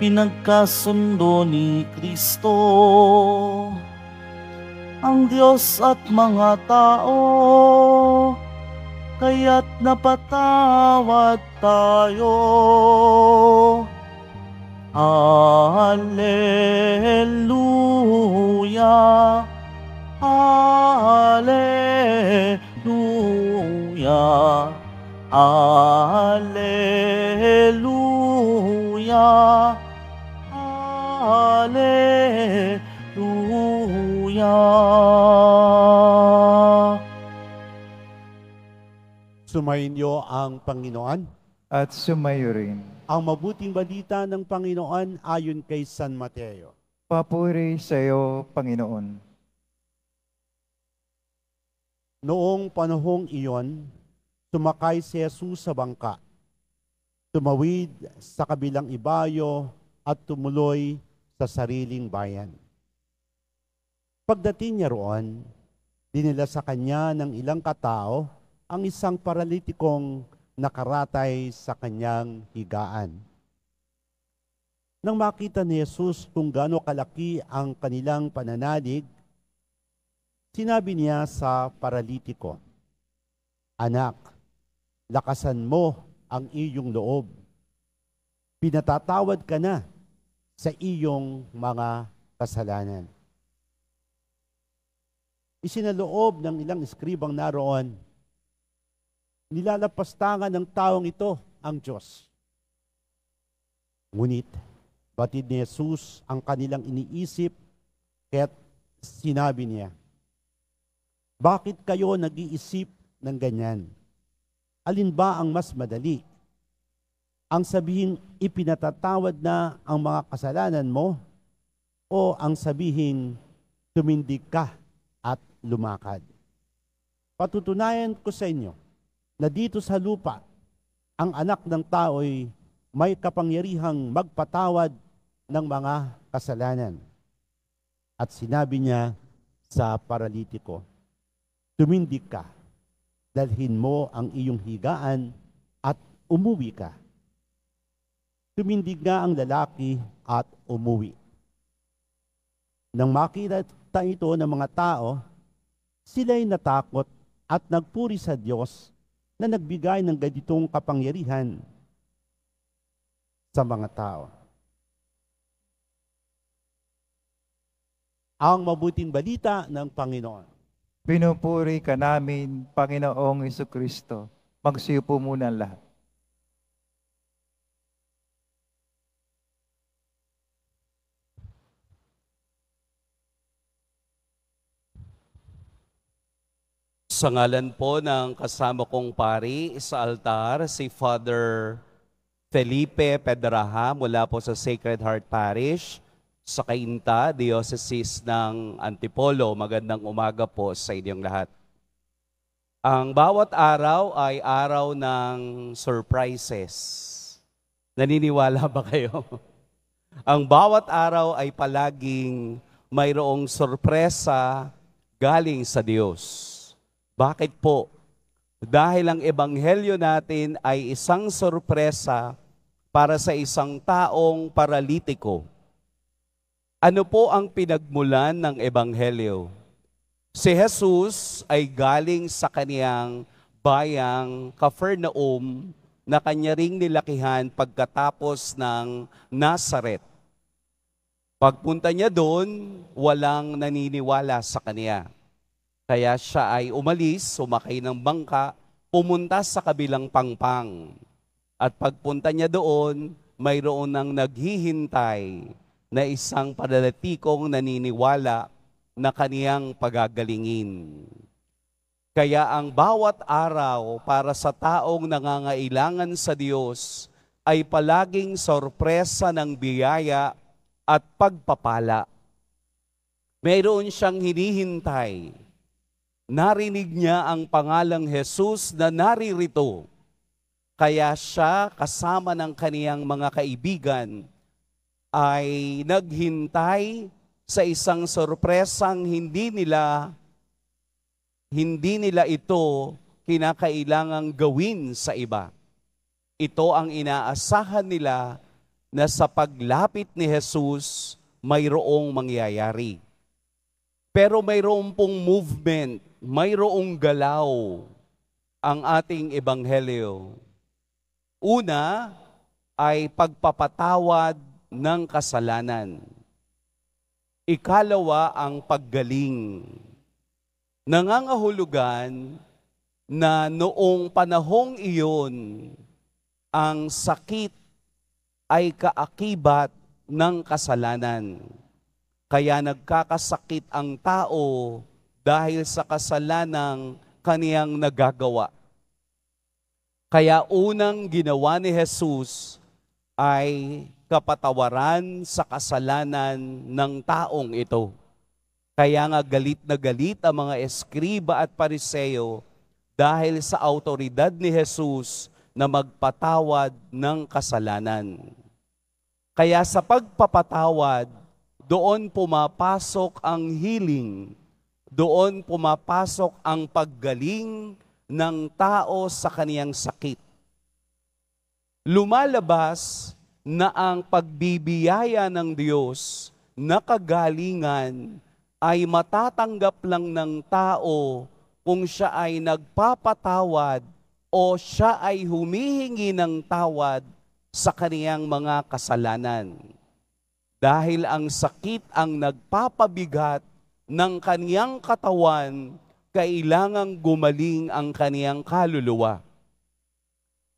pinagkasundo ni Kristo. Ang Diyos at mga tao, kaya't napatawad tayo. Alleluia, Alleluia, Alleluia, Alleluia. Sumainyo ang Panginoon. At sumayo rin. Ang mabuting balita ng Panginoon ayon kay San Mateo. Papuri sa iyo, Panginoon. Noong panahong iyon, sumakay si Jesus sa bangka, tumawid sa kabilang ibayo at tumuloy sa sariling bayan. Pagdating niya roon, dinila sa kanya ng ilang katao ang isang paralitikong nakaratay sa kanyang higaan. Nang makita ni Jesus kung gaano kalaki ang kanilang pananalig, sinabi niya sa paralitiko, "Anak, lakasan mo ang iyong loob. Pinatatawad ka na sa iyong mga kasalanan." Isinaloob ng ilang eskribang naroon, nilalapastangan ng taong ito ang Diyos. Ngunit, batid ni Jesus ang kanilang iniisip, kaya't sinabi niya, "Bakit kayo nag-iisip ng ganyan? Alin ba ang mas madali? Ang sabihin ipinatatawad na ang mga kasalanan mo, o ang sabihin tumindig ka at lumakad? Patutunayan ko sa inyo na dito sa lupa, ang anak ng tao'y may kapangyarihang magpatawad ng mga kasalanan." At sinabi niya sa paralitiko, "Tumindig ka, dalhin mo ang iyong higaan at umuwi ka." Tumindig nga ang lalaki at umuwi. Nang makita ito ng mga tao, sila'y natakot at nagpuri sa Diyos na nagbigay ng ganitong kapangyarihan sa mga tao. Ang mabuting balita ng Panginoon. Pinupuri ka namin, Panginoong Jesucristo. Magsiupo muna ang lahat. Sa ngalan po ng kasama kong pari sa altar, si Father Felipe Pedraha mula po sa Sacred Heart Parish sa Cainta, Diocese ng Antipolo. Magandang umaga po sa inyong lahat. Ang bawat araw ay araw ng surprises. Naniniwala ba kayo? Ang bawat araw ay palaging mayroong sorpresa galing sa Diyos. Bakit po? Dahil ang ebanghelyo natin ay isang sorpresa para sa isang taong paralitiko. Ano po ang pinagmulan ng ebanghelyo? Si Jesus ay galing sa kaniyang bayang Capernaum na kanya ring nilakihan pagkatapos ng Nazaret. Pagpunta niya doon, walang naniniwala sa kaniya. Kaya siya ay umalis, sumakay ng bangka, pumunta sa kabilang pangpang. At pagpunta niya doon, mayroon nang naghihintay na isang paralitikong naniniwala na kaniyang pagagalingin. Kaya ang bawat araw para sa taong nangangailangan sa Diyos ay palaging sorpresa ng biyaya at pagpapala. Mayroon siyang hinihintay. Narinig niya ang pangalang Jesus na naririto. Kaya siya kasama ng kaniyang mga kaibigan ay naghintay sa isang sorpresang hindi nila ito kinakailangang gawin sa iba. Ito ang inaasahan nila na sa paglapit ni Jesus, mayroong mangyayari. Pero mayroong pong movement, mayroong galaw ang ating ebanghelyo. Una ay pagpapatawad ng kasalanan. Ikalawa ang paggaling. Nangangahulugan na noong panahong iyon, ang sakit ay kaakibat ng kasalanan. Kaya nagkakasakit ang tao dahil sa kasalanang kaniyang nagagawa. Kaya unang ginawa ni Jesus ay kapatawaran sa kasalanan ng taong ito. Kaya nga galit na galit ang mga eskriba at pariseo dahil sa autoridad ni Jesus na magpatawad ng kasalanan. Kaya sa pagpapatawad, doon pumapasok ang healing, doon pumapasok ang paggaling ng tao sa kaniyang sakit. Lumalabas na ang pagbibiyaya ng Diyos na kagalingan ay matatanggap lang ng tao kung siya ay nagpapatawad o siya ay humihingi ng tawad sa kaniyang mga kasalanan. Dahil ang sakit ang nagpapabigat ng kaniyang katawan, kailangang gumaling ang kaniyang kaluluwa.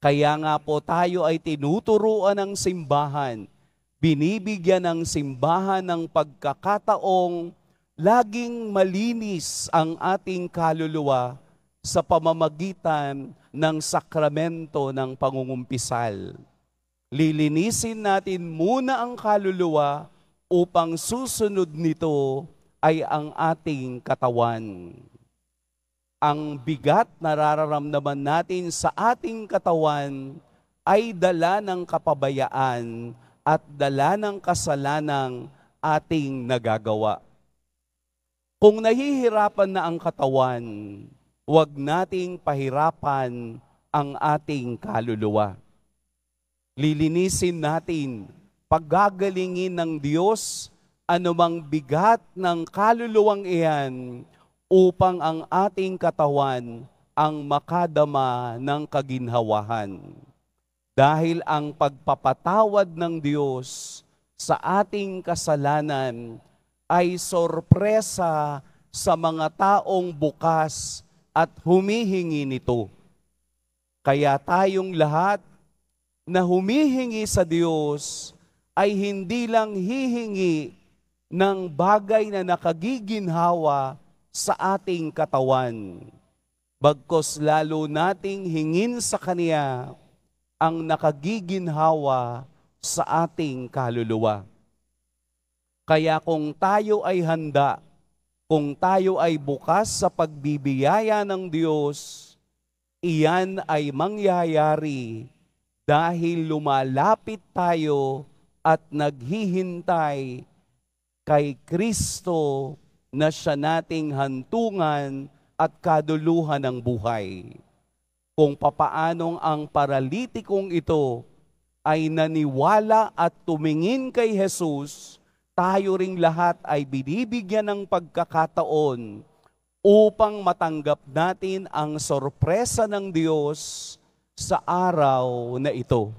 Kaya nga po tayo ay tinuturuan ng simbahan, binibigyan ng simbahan ng pagkakataong laging malinis ang ating kaluluwa sa pamamagitan ng sakramento ng pangungumpisal. Lilinisin natin muna ang kaluluwa upang susunod nito ay ang ating katawan. Ang bigat na nararamdaman natin sa ating katawan ay dala ng kapabayaan at dala ng kasalanang ating nagagawa. Kung nahihirapan na ang katawan, huwag nating pahirapan ang ating kaluluwa. Lilinisin natin, paggagalingin ng Diyos anumang bigat ng kaluluwang iyan upang ang ating katawan ang makadama ng kaginhawahan. Dahil ang pagpapatawad ng Diyos sa ating kasalanan ay sorpresa sa mga taong bukas at humihingi nito. Kaya tayong lahat na humihingi sa Diyos ay hindi lang hihingi ng bagay na nakagiginhawa sa ating katawan. Bagkus lalo nating hingin sa Kanya ang nakagiginhawa sa ating kaluluwa. Kaya kung tayo ay handa, kung tayo ay bukas sa pagbibiyaya ng Diyos, iyan ay mangyayari dahil lumalapit tayo at naghihintay kay Kristo na siya nating hantungan at kaduluhan ng buhay. Kung papaanong ang paralitikong ito ay naniwala at tumingin kay Jesus, tayo ring lahat ay binibigyan ng pagkakataon upang matanggap natin ang sorpresa ng Diyos sa araw na ito.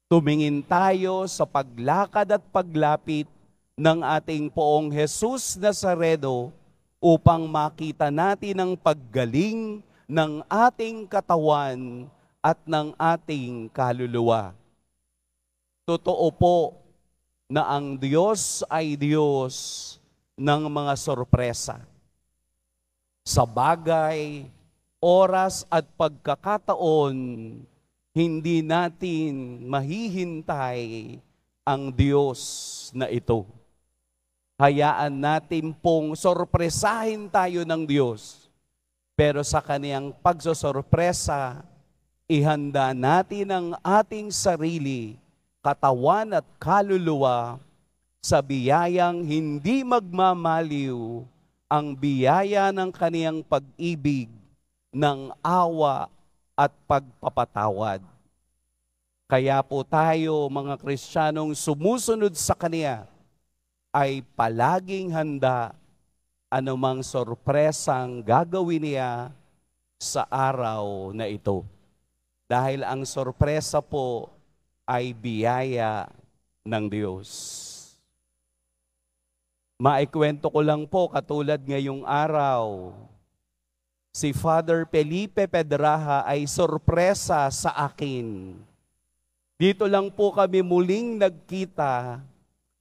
Tumingin tayo sa paglakad at paglapit ng ating Poong Jesus Nazareno upang makita natin ang paggaling ng ating katawan at ng ating kaluluwa. Totoo po na ang Diyos ay Diyos ng mga sorpresa. Sa bagay, oras at pagkakataon, hindi natin mahihintay ang Diyos na ito. Hayaan natin pong sorpresahin tayo ng Diyos. Pero sa Kaniyang pagsosorpresa, ihanda natin ang ating sarili, katawan at kaluluwa sa biyayang hindi magmamaliw, ang biyaya ng Kaniyang pag-ibig, ng awa at pagpapatawad. Kaya po tayo, mga Kristiyanong sumusunod sa Kanya, ay palaging handa anumang sorpresang gagawin niya sa araw na ito. Dahil ang sorpresa po ay biyaya ng Diyos. Maikwento ko lang po, katulad ngayong araw, si Father Felipe Pedraha ay sorpresa sa akin. Dito lang po kami muling nagkita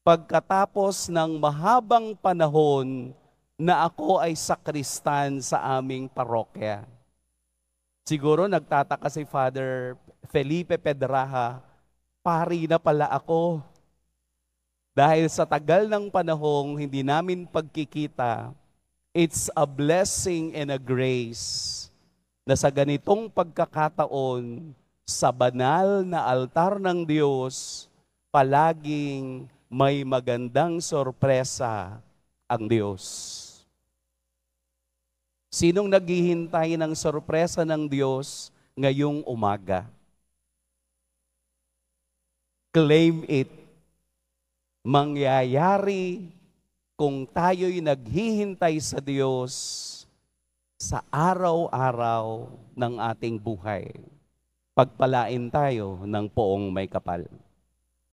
pagkatapos ng mahabang panahon na ako ay sakristan sa aming parokya. Siguro nagtataka si Father Felipe Pedraha, pari na pala ako. Dahil sa tagal ng panahong hindi namin pagkikita, it's a blessing and a grace na sa ganitong pagkakataon, sa banal na altar ng Diyos, palaging may magandang sorpresa ang Diyos. Sinong naghihintay ng sorpresa ng Diyos ngayong umaga? Claim it. Mangyayari kung tayo'y naghihintay sa Diyos sa araw-araw ng ating buhay. Pagpalain tayo ng poong may kapal.